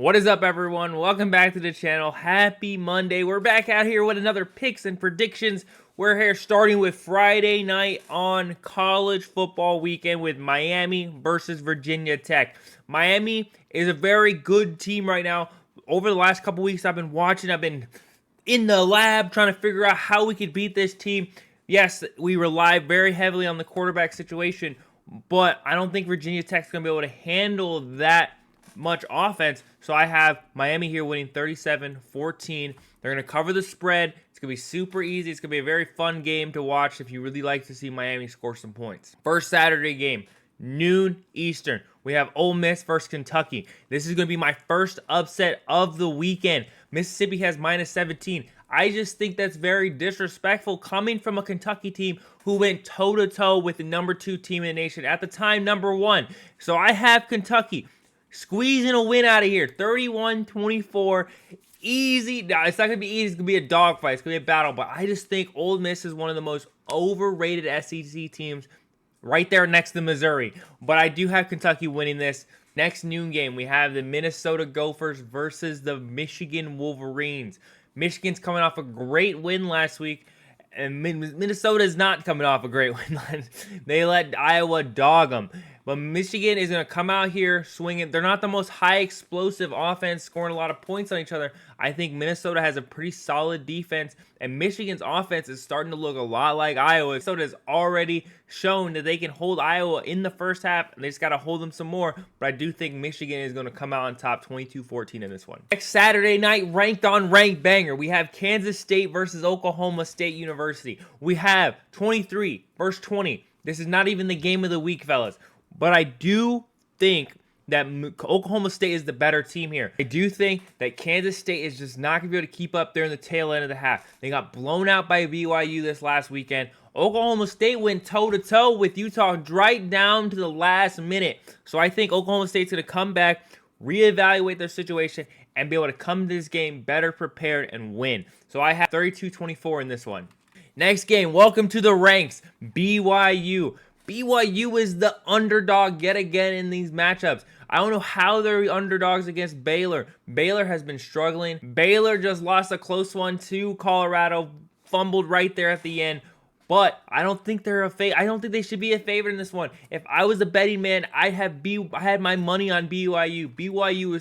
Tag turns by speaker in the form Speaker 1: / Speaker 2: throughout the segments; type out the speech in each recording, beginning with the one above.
Speaker 1: What is up, everyone? Welcome back to the channel. Happy Monday. We're back out here with another picks and predictions. We're here starting with Friday night on college football weekend with Miami versus Virginia Tech. Miami is a very good team right now. Over the last couple weeks, I've been in the lab trying to figure out how we could beat this team. Yes, we rely very heavily on the quarterback situation, but I don't think Virginia Tech's going to be able to handle that much offense. So I have Miami here winning 37-14. They're going to cover the spread. It's going to be super easy. It's going to be a very fun game to watch if you really like to see Miami score some points. First Saturday game, noon Eastern. We have Ole Miss versus Kentucky. This is going to be my first upset of the weekend. Mississippi has -17. I just think that's very disrespectful coming from a Kentucky team who went toe-to-toe with the number 2 team in the nation. At the time, number 1. So I have Kentucky squeezing a win out of here. 31-24. Easy. No, it's not going to be easy. It's going to be a dogfight. It's going to be a battle. But I just think Ole Miss is one of the most overrated SEC teams right there next to Missouri. But I do have Kentucky winning this. Next noon game, we have the Minnesota Gophers versus the Michigan Wolverines. Michigan's coming off a great win last week. And Minnesota is not coming off a great win. They let Iowa dog them. But Michigan is going to come out here swinging. They're not the most high explosive offense, scoring a lot of points on each other. I think Minnesota has a pretty solid defense, and Michigan's offense is starting to look a lot like Iowa. Minnesota has already shown that they can hold Iowa in the first half, and they just got to hold them some more. But I do think Michigan is going to come out on top 22-14 in this one. Next Saturday night, ranked on ranked banger. We have Kansas State versus Oklahoma State University. We have 23 versus 20. This is not even the game of the week, fellas. But I do think that Oklahoma State is the better team here. I do think that Kansas State is just not going to be able to keep up there in the tail end of the half. They got blown out by BYU this last weekend. Oklahoma State went toe-to-toe with Utah right down to the last minute. So I think Oklahoma State's going to come back, reevaluate their situation, and be able to come to this game better prepared and win. So I have 32-24 in this one. Next game, welcome to the ranks, BYU. BYU is the underdog yet again in these matchups. I don't know how they're underdogs against Baylor. Baylor has been struggling. Baylor just lost a close one to Colorado, fumbled right there at the end. But I don't think they're I don't think they should be a favorite in this one. If I was a betting man, I had my money on BYU. BYU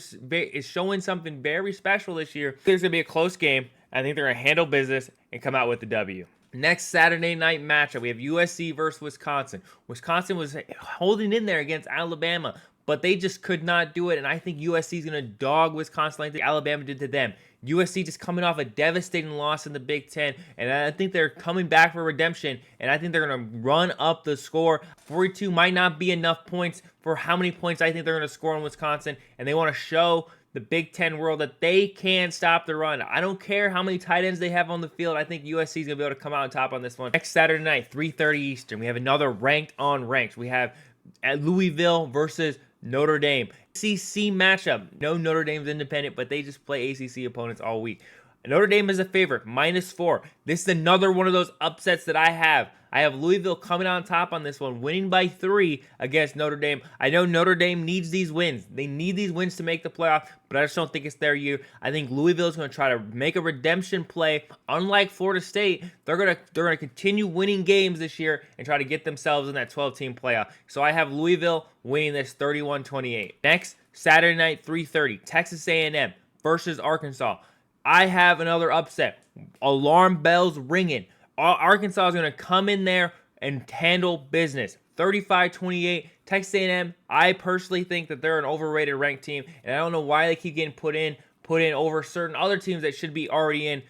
Speaker 1: is showing something very special this year. I think it's gonna be a close game. I think they're gonna handle business and come out with the W. Next Saturday night matchup, we have USC versus Wisconsin. Wisconsin was holding in there against Alabama, but they just could not do it, and I think USC is going to dog Wisconsin like Alabama did to them. USC just coming off a devastating loss in the Big Ten, and I think they're coming back for redemption, and I think they're going to run up the score. 42 might not be enough points for how many points I think they're going to score in Wisconsin, and they want to show the Big Ten world that they can stop the run. I don't care how many tight ends they have on the field. I think USC is going to be able to come out on top on this one. Next Saturday night, 3:30 Eastern, we have another ranked on ranks. We have at Louisville versus Notre Dame. ACC matchup. No, Notre Dame's independent, but they just play ACC opponents all week. Notre Dame is a favorite, -4. This is another one of those upsets that I have. I have Louisville coming on top on this one, winning by 3 against Notre Dame. I know Notre Dame needs these wins. They need these wins to make the playoff, but I just don't think it's their year. I think Louisville is going to try to make a redemption play. Unlike Florida State, they're going to continue winning games this year and try to get themselves in that 12-team playoff. So I have Louisville winning this 31-28. Next, Saturday night, 3:30, Texas A&M versus Arkansas. I have another upset. Alarm bells ringing. Arkansas is going to come in there and handle business. 35-28. Texas A&M, I personally think that they're an overrated ranked team, and I don't know why they keep getting put in over certain other teams that should be already in,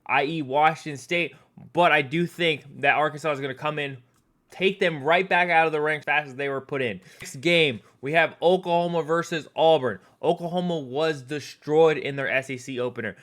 Speaker 1: i.e. Washington State. But I do think that Arkansas is going to come in, take them right back out of the ranks fast as they were put in. Next game, we have Oklahoma versus Auburn. Oklahoma was destroyed in their SEC opener.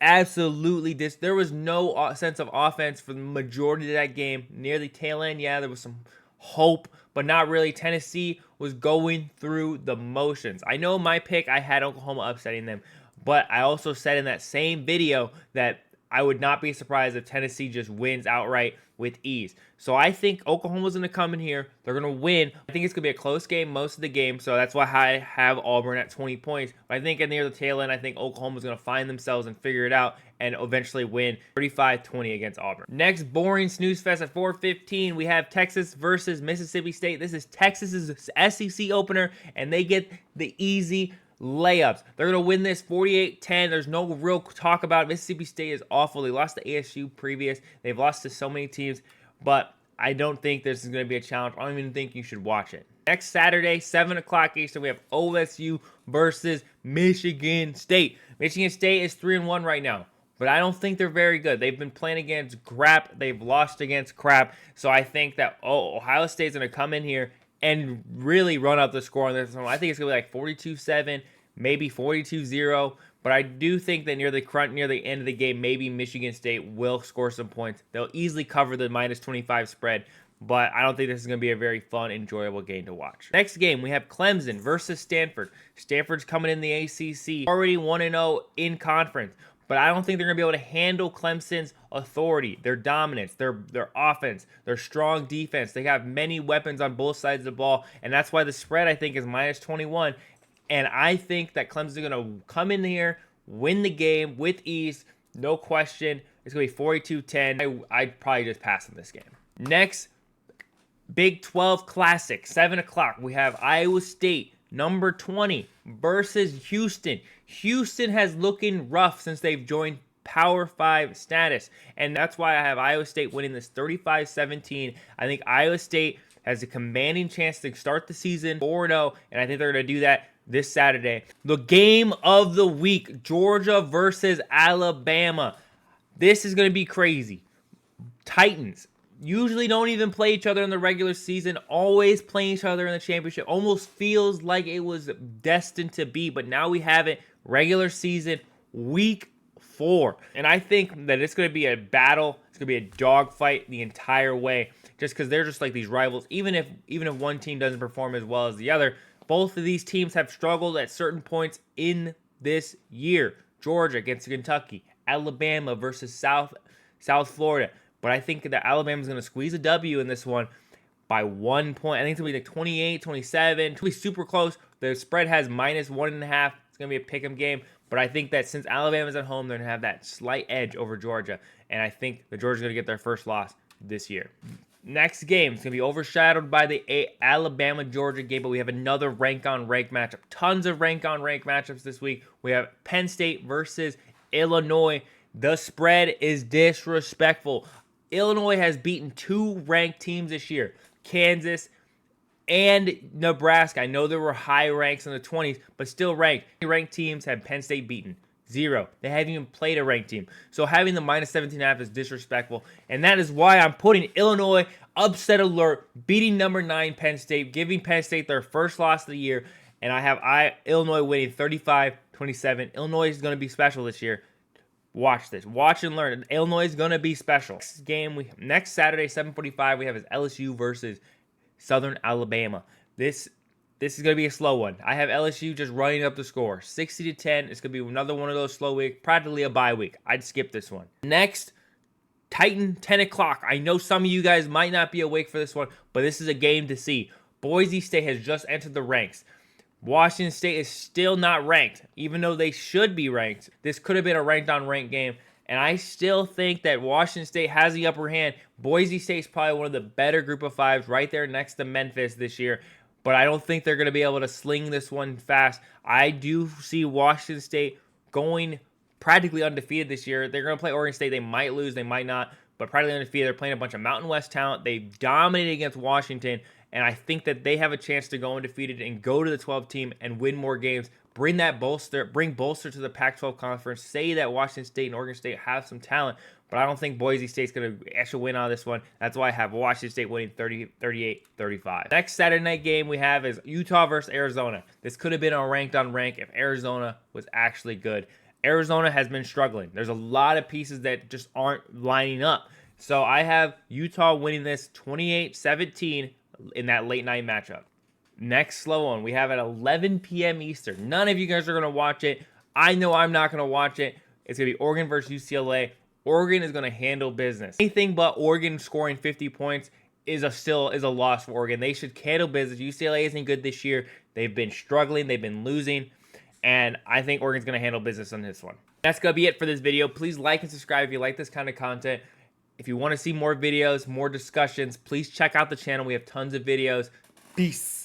Speaker 1: Absolutely, there was no sense of offense for the majority of that game. Near the tail end, yeah, there was some hope, but not really. Tennessee was going through the motions. I know my pick, I had Oklahoma upsetting them, but I also said in that same video that I would not be surprised if Tennessee just wins outright with ease. So I think Oklahoma's going to come in here. They're going to win. I think it's going to be a close game most of the game, so that's why I have Auburn at 20 points. But I think near the tail end, I think Oklahoma's going to find themselves and figure it out and eventually win 35-20 against Auburn. Next boring snooze fest at 4:15, we have Texas versus Mississippi State. This is Texas's SEC opener, and they get the easy layups. They're going to win this 48-10. There's no real talk about it. Mississippi State is awful. They lost to ASU previous. They've lost to so many teams, but I don't think this is going to be a challenge. I don't even think you should watch it. Next Saturday, 7 o'clock Eastern, we have OSU versus Michigan State. Michigan State is 3-1 right now, but I don't think they're very good. They've been playing against crap. They've lost against crap. So I think that Ohio State's going to come in here and really run up the score on this one. I think it's going to be like 42-7, maybe 42-0. But I do think that near the end of the game, maybe Michigan State will score some points. They'll easily cover the -25 spread. But I don't think this is going to be a very fun, enjoyable game to watch. Next game, we have Clemson versus Stanford. Stanford's coming in the ACC, already 1-0 in conference. But I don't think they're going to be able to handle Clemson's authority, their dominance, their offense, their strong defense. They have many weapons on both sides of the ball, and that's why the spread, I think, is -21. And I think that Clemson's going to come in here, win the game with ease, no question. It's going to be 42-10. I'd probably just pass in this game. Next, Big 12 Classic, 7 o'clock. We have Iowa State, number 20, versus Houston. Houston has looking rough since they've joined Power 5 status, and that's why I have Iowa State winning this 35-17. I think Iowa State has a commanding chance to start the season 4-0, and I think they're going to do that this Saturday. The game of the week, Georgia versus Alabama. This is going to be crazy. Titans usually don't even play each other in the regular season, always playing each other in the championship. Almost feels like it was destined to be, but now we have it regular season, week 4. And I think that it's going to be a battle. It's going to be a dogfight the entire way, just because they're just like these rivals. Even if one team doesn't perform as well as the other, both of these teams have struggled at certain points in this year. Georgia against Kentucky, Alabama versus South Florida. But I think that Alabama's going to squeeze a W in this one by 1 point. I think it's going to be like 28-27. It'll be super close. The spread has -1.5. It's going to be a pick'em game. But I think that since Alabama's at home, they're going to have that slight edge over Georgia. And I think that Georgia's going to get their first loss this year. Next game is going to be overshadowed by the Alabama-Georgia game, but we have another rank-on-rank matchup. Tons of rank-on-rank matchups this week. We have Penn State versus Illinois. The spread is disrespectful. Illinois has beaten 2 ranked teams this year, Kansas and Nebraska. I know there were high ranks in the 20s, but still ranked. Ranked teams have Penn State beaten. 0. They haven't even played a ranked team. So having the -17.5 is disrespectful. And that is why I'm putting Illinois upset alert, beating number 9 Penn State, giving Penn State their first loss of the year. And I have Illinois winning 35-27. Illinois is going to be special this year. Watch this. Watch and learn. Illinois is going to be special. Next Saturday, 7:45, we have is LSU versus Southern Alabama. This is going to be a slow one. I have LSU just running up the score. 60-10. It's going to be another one of those slow weeks. Practically a bye week. I'd skip this one. Next, Titan, 10 o'clock. I know some of you guys might not be awake for this one, but this is a game to see. Boise State has just entered the ranks. Washington State is still not ranked, even though they should be ranked. This could have been a ranked-on-ranked game, and I still think that Washington State has the upper hand. Boise State's probably one of the better group of 5s right there next to Memphis this year, but I don't think they're going to be able to sling this one fast. I do see Washington State going practically undefeated this year. They're going to play Oregon State. They might lose, they might not, but practically undefeated. They're playing a bunch of Mountain West talent. They dominated against Washington, and I think that they have a chance to go undefeated and go to the 12 team and win more games. Bring bolster to the Pac-12 conference. Say that Washington State and Oregon State have some talent, but I don't think Boise State's going to actually win on this one. That's why I have Washington State winning 38-35. Next Saturday night game we have is Utah versus Arizona. This could have been a ranked-on-rank if Arizona was actually good. Arizona has been struggling. There's a lot of pieces that just aren't lining up. So I have Utah winning this 28-17 in that late night matchup. Next slow one, we have at 11 p.m. Eastern. None of you guys are going to watch it. I know I'm not going to watch it. It's going to be Oregon versus UCLA. Oregon is going to handle business. Anything but Oregon scoring 50 points is a loss for Oregon. They should handle business. UCLA isn't good this year. They've been struggling. They've been losing. And I think Oregon's going to handle business on this one. That's going to be it for this video. Please like and subscribe if you like this kind of content. If you want to see more videos, more discussions, please check out the channel. We have tons of videos. Peace.